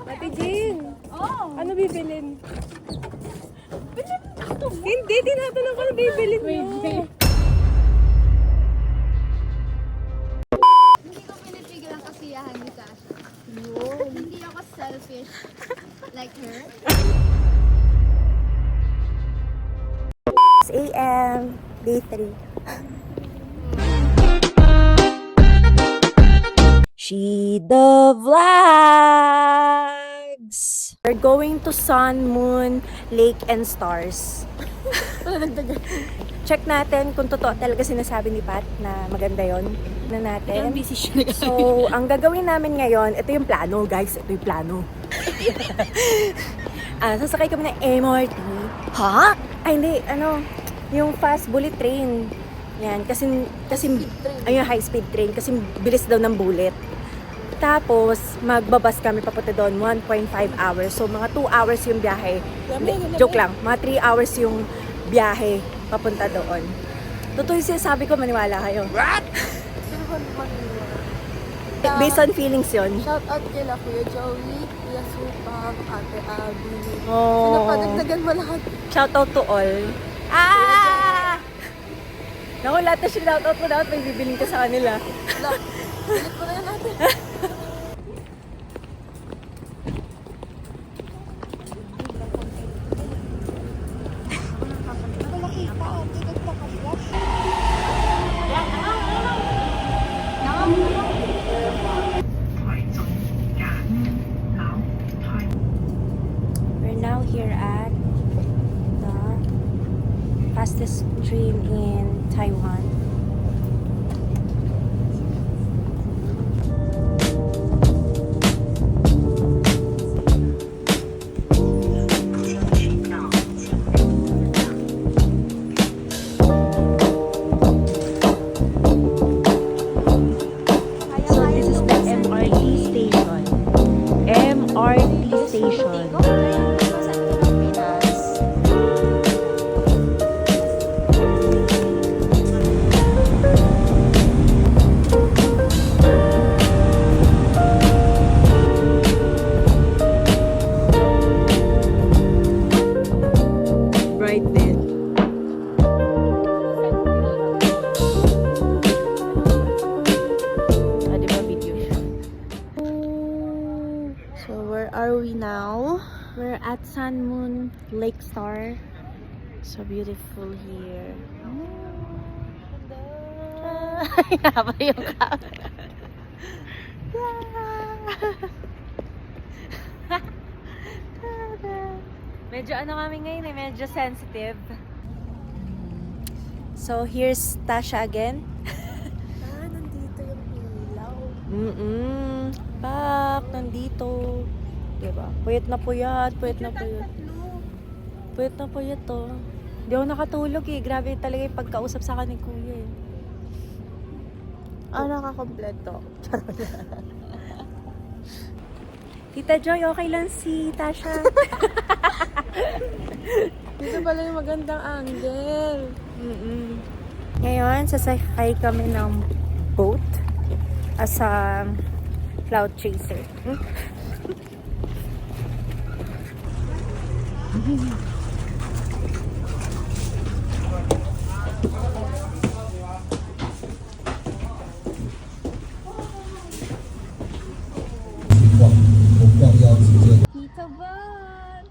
Ate Jean, ano bibilin? Hindi, tinatanong ko na bibilin mo. Hindi ko pinipigil ang kasiyahan ni Sasha. Hindi ako selfish like her. 6 a.m. Day 3. She the Vlogs! We're going to Sun, Moon, Lake, and Stars. Check natin kung totoo talaga sinasabi ni Pat na maganda yon na natin. So, ang gagawin namin ngayon, ito yung plano, guys. Ito yung plano. Sasakay kami ng MRT. Ha? Ay, hindi. Yung fast bullet train. Yan. Kasi ayun, high speed train. Kasi bilis daw ng bullet. Tapos, magbabas kami papunta doon, 1.5 hours. So, mga 2 hours yung biyahe. Joke lang. Mga 3 hours yung biyahe papunta doon. Totoo yung sinasabi ko, maniwala kayo. What? Based on feelings yun. Shout out kila Kuya Joey, Kuya Supang, Ate Abby. Oh. Napadagdagan mo lahat. Shout out to all. Naku, lahat na shout out mo dapat may bibiling ka sa kanila. Bilit ko na yan natin. We're now here at the fastest train in Taiwan. We're at Sun Moon Lake Star. So beautiful here. Haba yung camera. Medyo kami ngayon medyo sensitive. So here's Tasha again. Nandito yung ilaw. Pak, nandito. Diba? Puyat na puyat. Puyat na puyat to. Hindi ako nakatulog eh. Grabe talaga yung pagkausap sa akin ni Kuya eh. Nakakompleto. Tita Joy, okay lang si Tasha. Dito pala yung magandang angle. Ngayon, sasakay kami ng boat as a cloud chaser. Tita Van!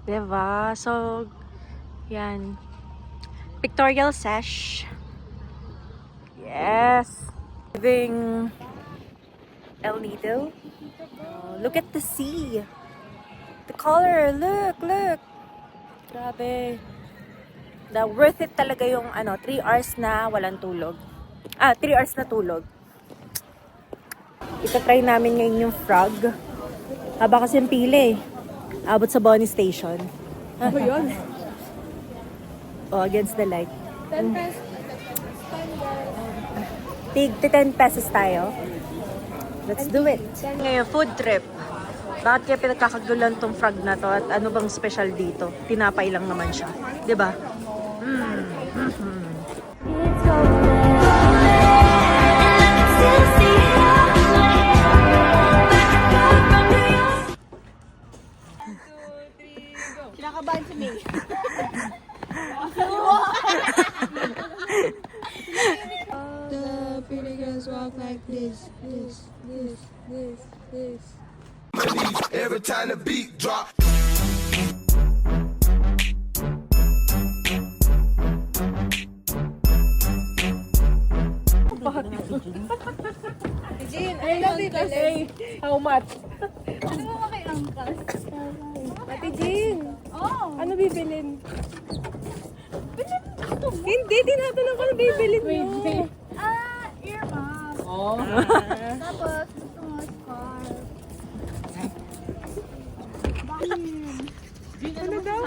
Diba? So, yan. Pictorial sesh. Yes! Living El Nido. Oh, look at the sea. The color. Look. Grabe. Worth it talaga yung 3 hours na walang tulog. 3 hours na tulog. Ita-try namin ngayon yung frog. Haba kasi yung pili eh. Abot sa Bonnie Station. Ano yun? Against the light. 10 pesos. Tig 10 pesos tayo. Let's do it. Ngayon, food trip. Bakit kaya pinagkakagulan tong frog na to? At ano bang special dito? Tinapay lang naman siya. 'Di ba? It's like this, this, this, this, this. Every time the beat drop. Jean, I love it. Hey, how much? Ano mo makiangkas? Ate Jean, Oh! ano bibilin? Hindi, tinatanong ko na bibilin mo. Earmuffs. Oh. Tapos, gusto mo scarf. Bakit? Ano daw?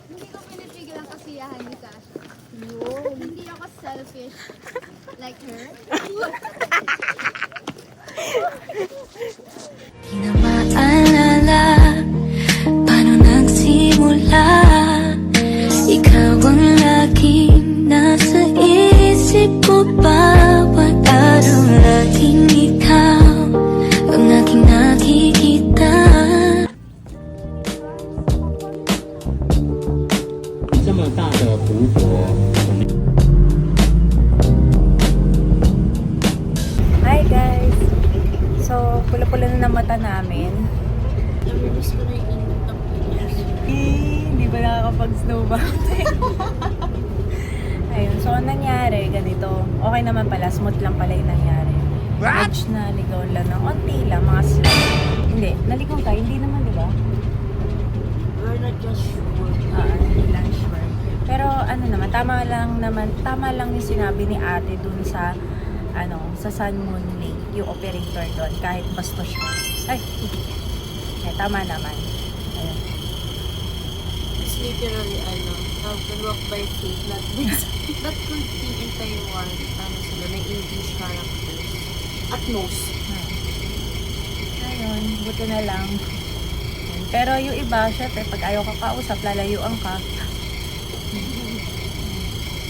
Hindi ko pinipigil ang kasiyahan ni Sasha. Hindi ako selfish like her. Di na maalala paano nagsimula. Ikaw ang laging nasa isip ko bawat araw. Laging ikaw ang aking nakikita. 这么大的湖泊，我们 Hi guys! So, pula-pula na ng mata namin. Namilis ko na yung init ng pinyas. Hindi ba nakakapag-snowboarding? Ayun, so ang nangyari, ganito. Okay naman pala, smooth lang pala yung nangyari. Edge na, ligaw lang ng onti lang, mga slow. Hindi, naligaw ka, hindi naman, di ba? We're not just sure. Hindi lang sure. Pero ano naman, tama lang yung sinabi ni ate dun sa sa Sun Moon Lake, yung operator doon, kahit bastos siya. Ay, tama naman. Ayun. It's literally, how to walk by faith, not this. That cool thing in Taiwan, sila, may English characters. At most. Ayun, buti na lang. Pero yung iba, syempre, pag ayaw ka kausap, lalayuan ka.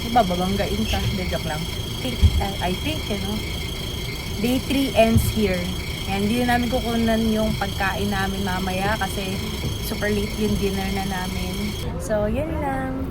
Diba, babanggain ka. Hindi, joke lang. I think, day 3 ends here. And hindi na namin kukunan yung pagkain namin mamaya kasi super late yung dinner na namin. So, yun lang.